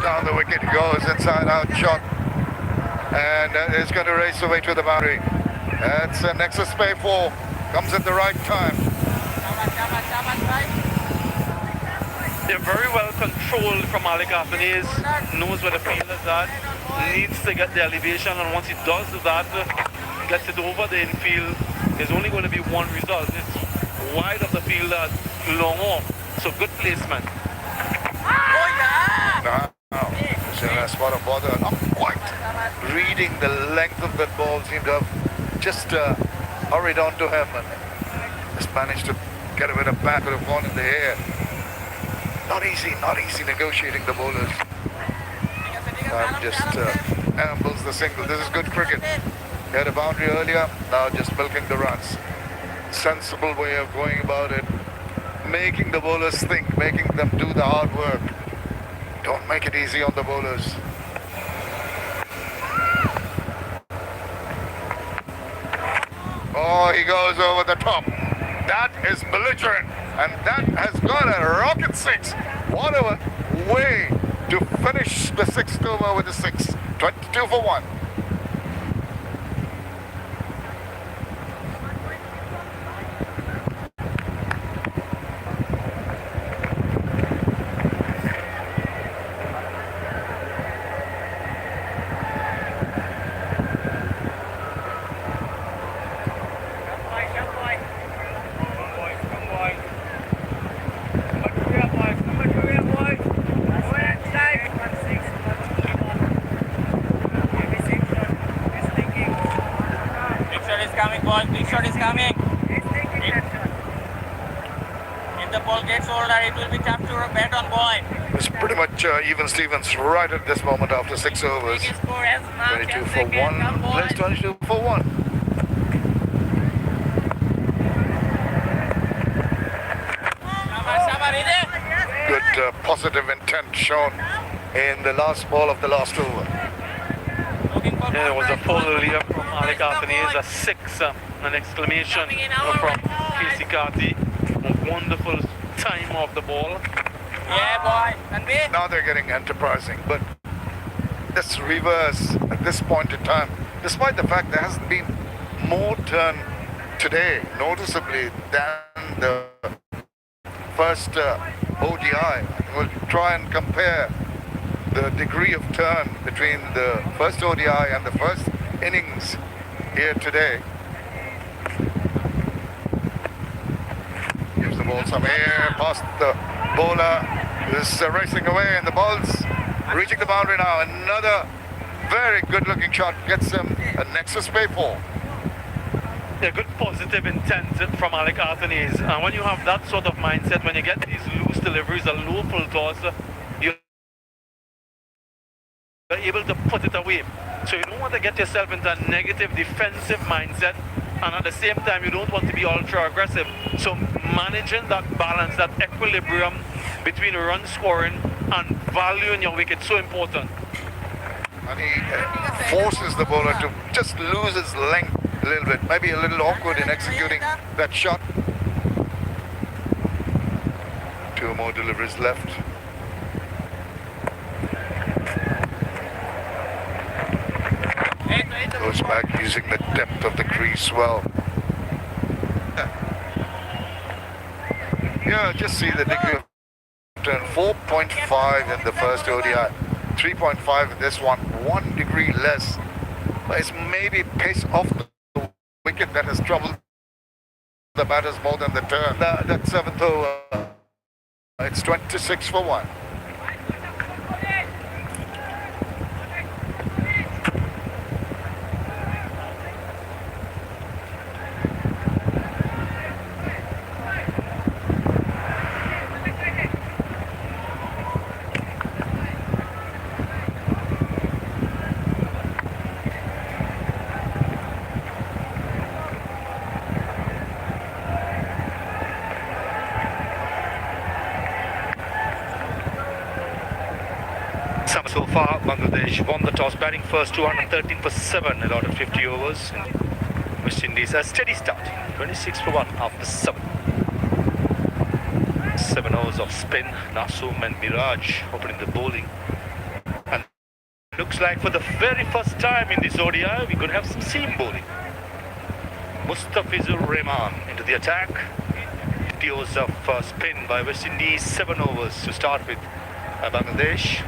down the wicket goes, inside out shot, and is going to race away to the boundary. That's an Nexus Pay 4, comes at the right time. They're very well controlled from Malik Athanaze, knows where the field is at, needs to get the elevation, and once he does that, gets it over the infield, there's only going to be one result. It's wide of the field at long off, so good placement. Now, spot of bother, not quite reading the length of that ball, seemed to have just hurried on to him and just managed to get a bit of bat, could have gone in the air. Not easy negotiating the bowlers. And just ambles the single. This is good cricket. He had a boundary earlier, now just milking the runs. Sensible way of going about it. Making the bowlers think, making them do the hard work. Don't make it easy on the bowlers. Oh, he goes over the top. That is belligerent, and that has got a rocket six. What a way to finish the sixth over with a six. 22 for 1. Big shot is coming. If the ball gets older, it will be tough to bat on boy. It's pretty much even Stevens right at this moment after 6 overs. 22 for 1. Plays 22 for 1. Good positive intent shown in the last ball of the last over. There was a full earlier from Malik Athanaze, a 6, an exclamation from Casey Carty. A wonderful time off the ball. Yeah, boy. Now they're getting enterprising, but this reverse at this point in time, despite the fact there hasn't been more turn today, noticeably, than the first ODI. We'll try and compare the degree of turn between the first ODI and the first innings here today. Gives the ball some air past the bowler. Is racing away, and the ball's reaching the boundary now. Another very good looking shot gets him a Nexus Pay 4. A good positive intent from Malik Athanaze, and when you have that sort of mindset, when you get these loose deliveries, a low full toss, you're able to put it away. So you don't want to get yourself into a negative defensive mindset, and at the same time you don't want to be ultra aggressive. So managing that balance, that equilibrium between run scoring and value in your wicket, so important. And he forces the bowler to just lose his length a little bit, maybe a little awkward in executing that shot. 2 more deliveries left. Goes back using the depth of the crease well. Yeah, just see the degree of turn. 4.5 in the first ODI, 3.5 in this one, 1 degree less. But it's maybe pace off the wicket that has troubled the batters more than the turn. That 7th over, it's 26 for 1. So far, Bangladesh won the toss, batting first 213 for 7 in out of 50 overs. West Indies a steady start, 26 for 1 after 7. 7 overs of spin. Nasum and Miraj opening the bowling. Looks like for the very first time in this ODI, we could have some seam bowling. Mustafizur Rahman into the attack. Dose of spin by West Indies, 7 overs to start with by Bangladesh.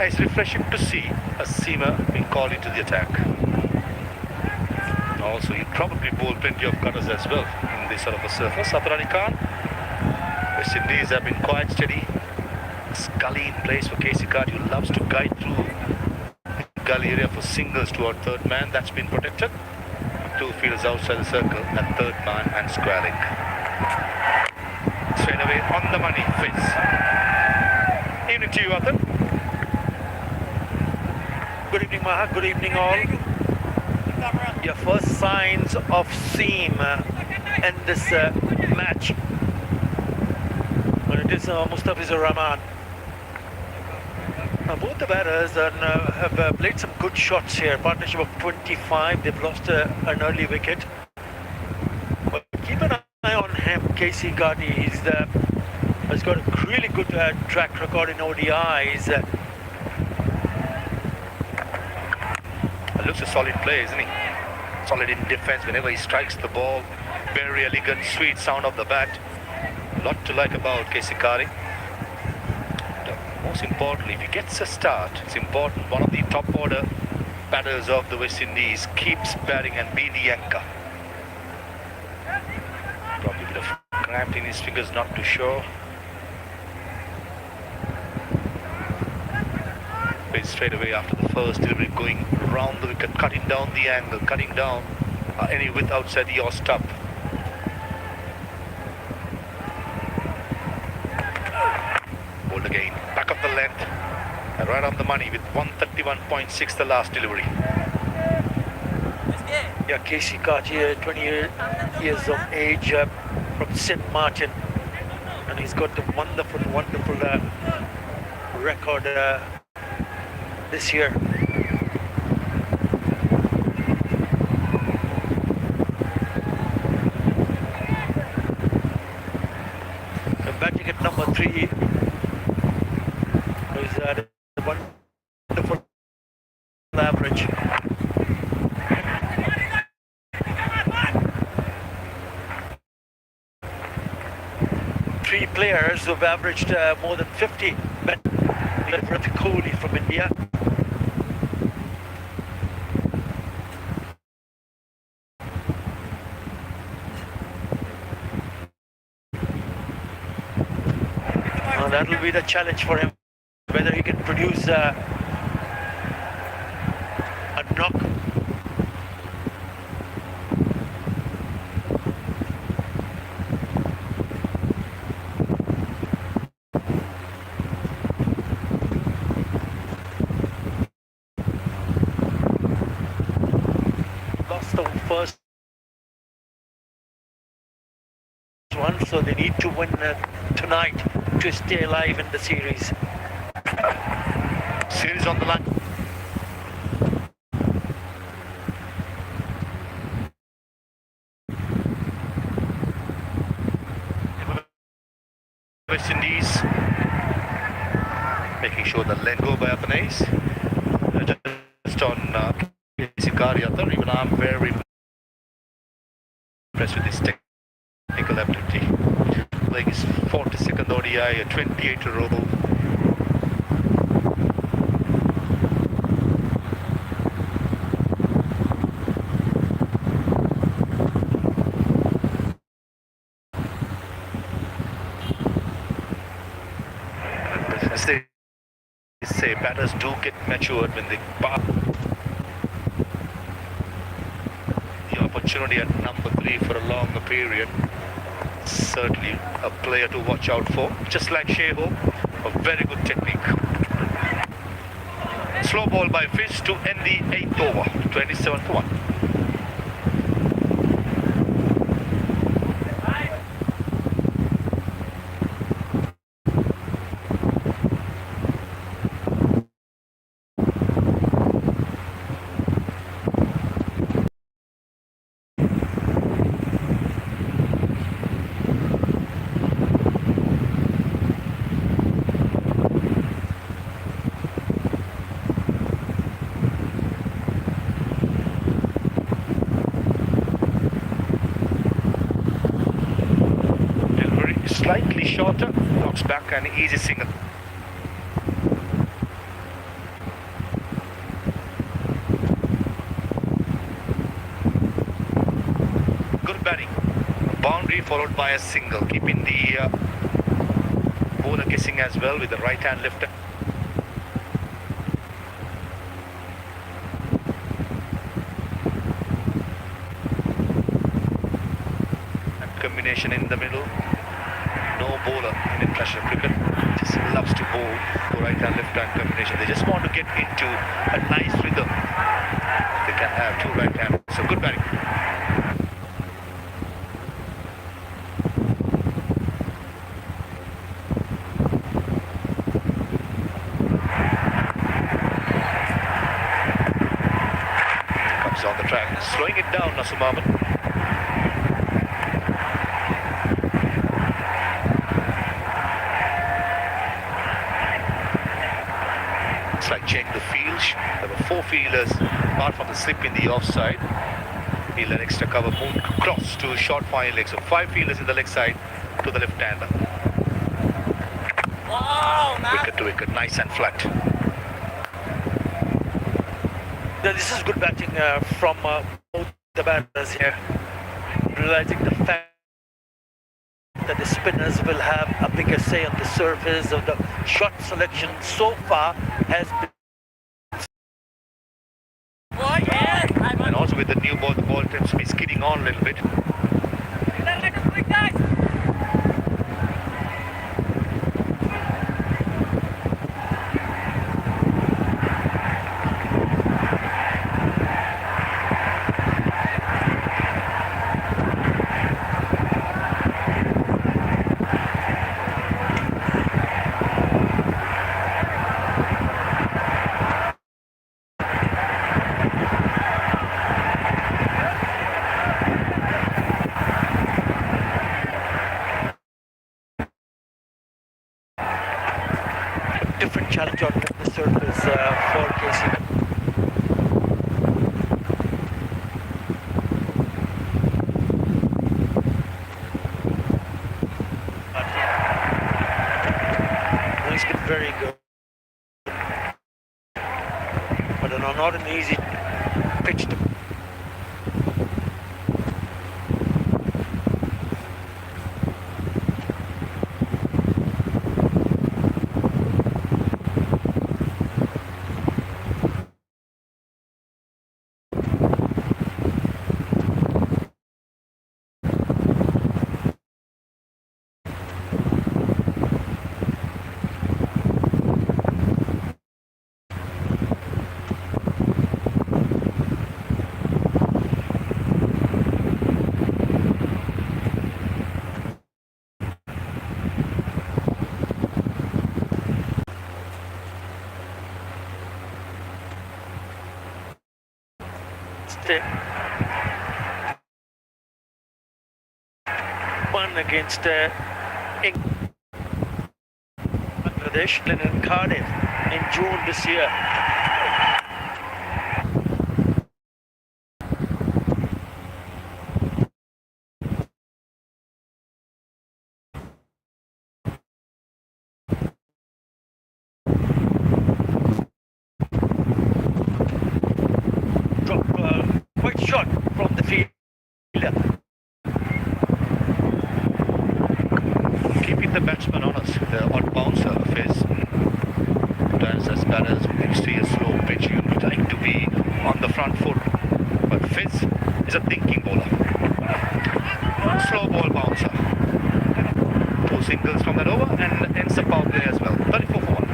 It's refreshing to see a seamer being called into the attack. Also, he probably bowled plenty of cutters as well in this sort of a surface. Afrani Khan. West Indies have been quite steady. Gully in place for Casey Card, who loves to guide through gully area for singles toward third man. That's been protected. 2 fielders outside the circle at third man and square leg. Straight away on the money, Fizz. Evening to you, Arthur. Good evening, Maha. Good evening, all. Your first signs of seam in this match. And it is Mustafizur Rahman. Both the batters have played some good shots here. Partnership of 25. They've lost an early wicket. But keep an eye on him, Casey Gandhi. He's got a really good track record in ODIs. Looks a solid play, isn't he? Solid in defense whenever he strikes the ball. Very elegant, sweet sound of the bat. A lot to like about Casey Kari. Most importantly, if he gets a start, it's important one of the top order batters of the West Indies keeps batting and be the anchor. Probably a bit of cramp in his fingers, not too sure. But straight away after the first delivery, going round the wicket, cutting down the angle, cutting down any width outside the yaw stump. Bowled again, back of the length, and right on the money with 131.6 the last delivery. Yeah, Casey Kaji, 20 years of age, from St. Martin, and he's got a wonderful record this year. And batting at number 3 is a wonderful average. Three players who've averaged more than 50. Virat Kohli from India. That will be the challenge for him, whether he can produce a knock. Lost the first one, so they need to win tonight to stay alive in the series. Series on the line. West Indies making sure the let go by Apanais. Just on Sikari, even I'm very impressed with his technical ability. Playing his 42nd ODI, a 28 row. As they say, batters do get matured when they pass the opportunity at number 3 for a longer period. Certainly a player to watch out for. Just like Sheho, a very good technique. Slow ball by Fish to end the 8th over, 27 for 1. shorter, knocks back an easy single. Good batting. A boundary followed by a single, keeping the bowler guessing as well with the right hand lifter. Combination in the middle. No bowler in international cricket. Just loves to bowl the right hand left hand combination. They just want to get into a nice rhythm. They can have two right hands. So good batting. Comes on the track, slowing it down, Nasumaman. Like change the field. There were 4 fielders apart from the slip in the offside. He'll let extra cover move cross to short final leg. So 5 fielders in the leg side to the left hander. Wow, man. Wicket to wicket, nice and flat. Now, this is good batting from both the batters here, realizing the fact that the spinners will have a bigger say on the surface of the shot selection so far has been. Oh, yes. And also with the new ball, the ball tends to be skidding on a little bit. Different challenge on the surface for KC. He's been very good, but not an easy pitch to. One against Bangladesh in Cardiff in June this year. Quite short from the field. Keeping the batsman honest, the odd bouncer of his. Sometimes as batters, when you see a slow pitch, you would like to be on the front foot. But Fizz is a thinking bowler. Slow ball bouncer. 2 singles from that over and ends the power play as well. 34 for 1.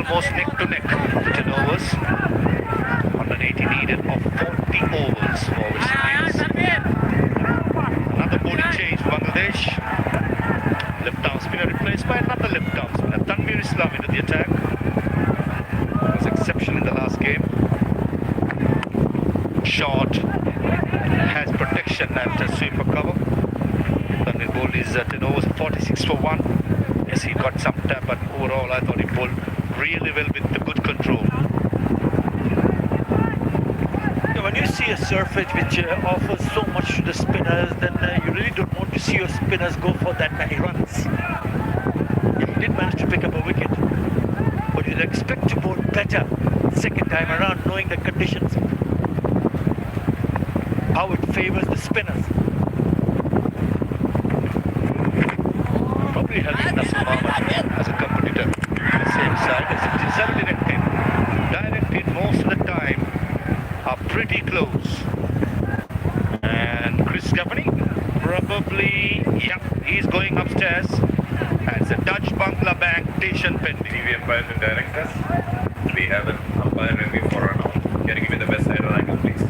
Almost neck to neck, 10 overs. 180 needed of 40 overs for West Indies. Another bowling change for Bangladesh. Left-arm spinner replaced by another left-arm spinner. Tanvir Islam into the attack. Was exceptional in the last game. Shot has protection at sweeper cover. Tanvir bowled his 10 overs, 46 for 1. Yes, he got some tap, but overall I thought he bowled really well with the good control. When you see a surface which offers so much to the spinners, then you really don't want to see your spinners go for that many runs. Yeah, he did manage to pick up a wicket, but you'd expect to bowl better second time around, knowing the conditions, how it favors the spinners. Probably having Nasir Ahmed as a competitor on the same side as it is direct hit. Direct hit most of the time are pretty close. And Chris Gaffney, probably, yep, he's going upstairs. As a Dutch Bangla Bank station pending. TV umpires and directors. We have an umpire review for an out. Can you give me the best side angle, please?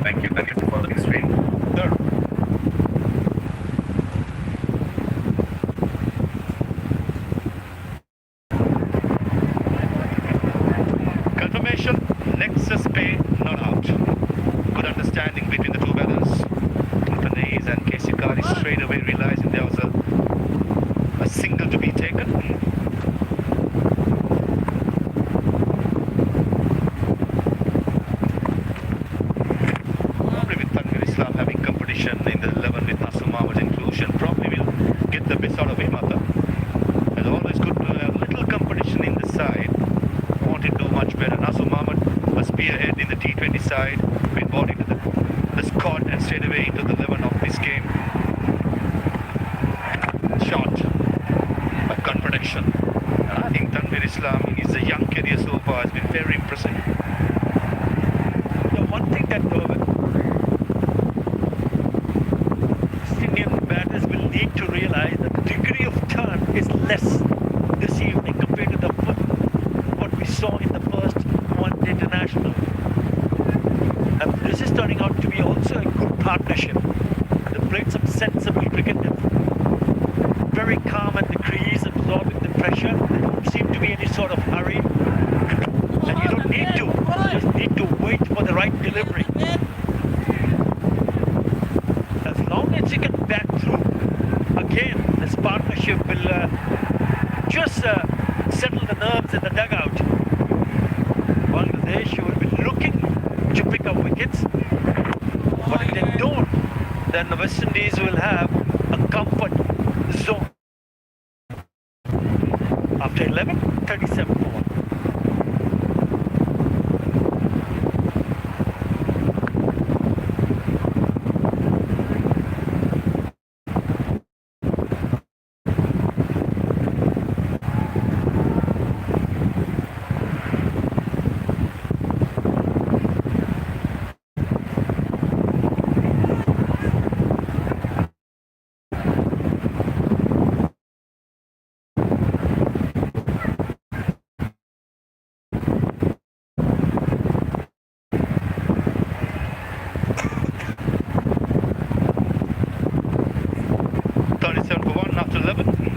Thank you. Thank you for the next screen. Sure. Confirmation, Nexus pay not out. Good understanding between the two batters. Anthony's and Casey Carey straight away realizing there was a single to be taken. Probably with Tanvir Islam having competition in the 11 with Nasir Ahmed's inclusion, probably will get the best out of him. It's always good to have little competition in the side. Want to do much better. Nasir Ahmed was spearhead in the T20 side, been brought into the squad and straight away into the 11 of this game. Shot, but contradiction. And I think Tanvir Islam, his young career so far has been very impressive. The one thing that Indian batters will need to realize that the degree of turn is less this evening compared to what we saw in the first one-day international. And this is turning out to be also a good partnership. They played some sensible cricket. Very calm at the crease, absorbing the pressure. There don't seem to be any sort of hurry. And you don't need to. You just need to wait for the right delivery. As long as you can back through, again, this partnership will just settle the nerves in the dugout. Bangladesh will be looking to pick up wickets. But if they don't, then the West Indies will have a comfort zone. After 11, 37 for 1. After 11.